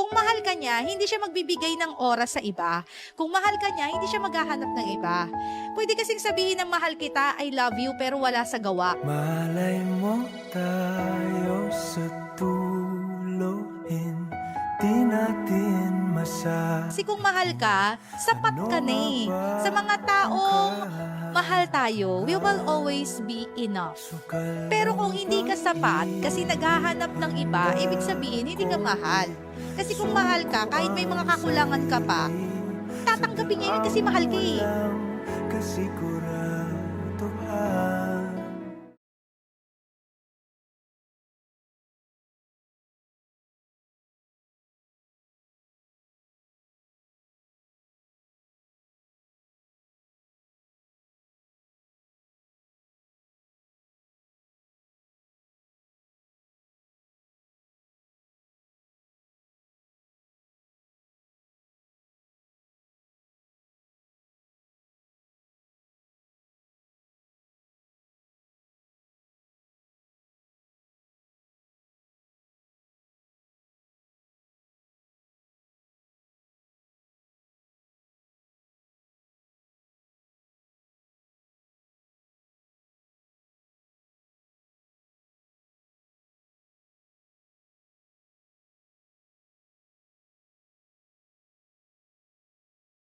Kung mahal ka niya, hindi siya magbibigay ng oras sa iba. Kung mahal ka niya, hindi siya maghahanap ng iba. Pwede kasing sabihin ng mahal kita, I love you, pero wala sa gawa. Malay mo tayo sa dulo, hindi natin Kasi kung mahal ka, sapat ka na eh. Sa mga taong mahal tayo, we will always be enough. Pero kung hindi ka sapat, kasi naghahanap ng iba, ibig sabihin, hindi ka mahal. Kasi kung mahal ka, kahit may mga kakulangan ka pa, tatanggapin niya yun kasi mahal ka eh. Kasi